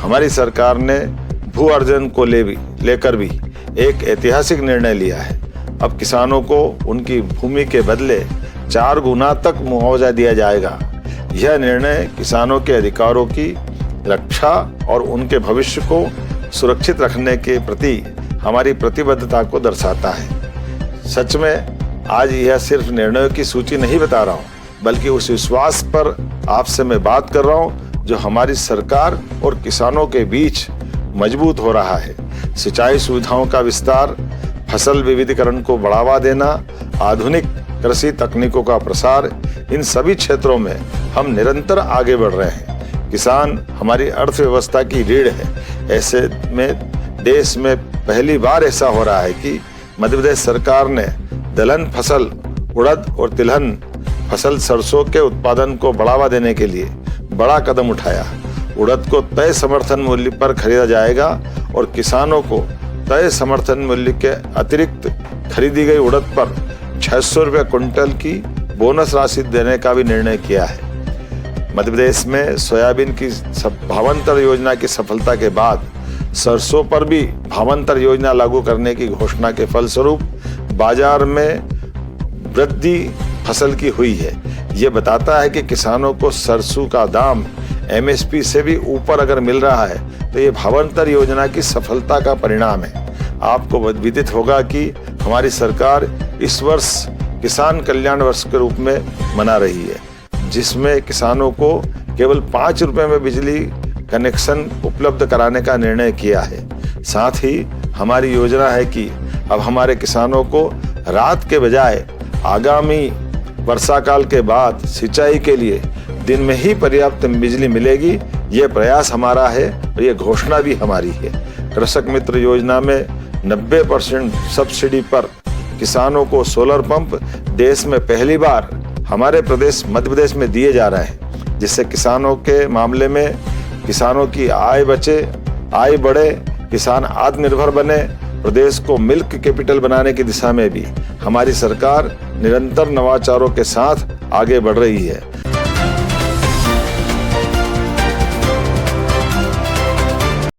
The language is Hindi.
हमारी सरकार ने भू अर्जन को लेकर भी एक ऐतिहासिक निर्णय लिया है। अब किसानों को उनकी भूमि के बदले 4 गुना तक मुआवजा दिया जाएगा। यह निर्णय किसानों के अधिकारों की रक्षा और उनके भविष्य को सुरक्षित रखने के प्रति हमारी प्रतिबद्धता को दर्शाता है। सच में आज यह सिर्फ निर्णयों की सूची नहीं बता रहा हूँ, बल्कि उस विश्वास पर आपसे मैं बात कर रहा हूँ जो हमारी सरकार और किसानों के बीच मजबूत हो रहा है। सिंचाई सुविधाओं का विस्तार, फसल विविधीकरण को बढ़ावा देना, आधुनिक कृषि तकनीकों का प्रसार, इन सभी क्षेत्रों में हम निरंतर आगे बढ़ रहे हैं। किसान हमारी अर्थव्यवस्था की रीढ़ है। ऐसे में देश में पहली बार ऐसा हो रहा है कि मध्य प्रदेश सरकार ने दलहन फसल, उड़द और तिलहन फसल सरसों के उत्पादन को बढ़ावा देने के लिए बड़ा कदम उठाया। उड़द को तय समर्थन मूल्य पर खरीदा जाएगा और किसानों को तय समर्थन मूल्य के अतिरिक्त खरीदी गई उड़द पर 600 रुपये क्विंटल की बोनस राशि देने का भी निर्णय किया है। मध्य प्रदेश में सोयाबीन की भावांतर योजना की सफलता के बाद सरसों पर भी भावांतर योजना लागू करने की घोषणा के फलस्वरूप बाजार में वृद्धि फसल की हुई है। ये बताता है कि किसानों को सरसों का दाम MSP से भी ऊपर अगर मिल रहा है तो ये भावांतर योजना की सफलता का परिणाम है। आपको विदित होगा कि हमारी सरकार इस वर्ष किसान कल्याण वर्ष के रूप में मना रही है, जिसमें किसानों को केवल 5 रुपए में बिजली कनेक्शन उपलब्ध कराने का निर्णय किया है। साथ ही हमारी योजना है कि अब हमारे किसानों को रात के बजाय आगामी वर्षा काल के बाद सिंचाई के लिए दिन में ही पर्याप्त बिजली मिलेगी। ये प्रयास हमारा है और ये घोषणा भी हमारी है। कृषक मित्र योजना में 90% सब्सिडी पर किसानों को सोलर पंप देश में पहली बार हमारे प्रदेश मध्य प्रदेश में दिए जा रहे हैं, जिससे किसानों के मामले में किसानों की आय बचे, आय बढ़े, किसान आत्मनिर्भर बने। प्रदेश को मिल्क कैपिटल बनाने की दिशा में भी हमारी सरकार निरंतर नवाचारों के साथ आगे बढ़ रही है।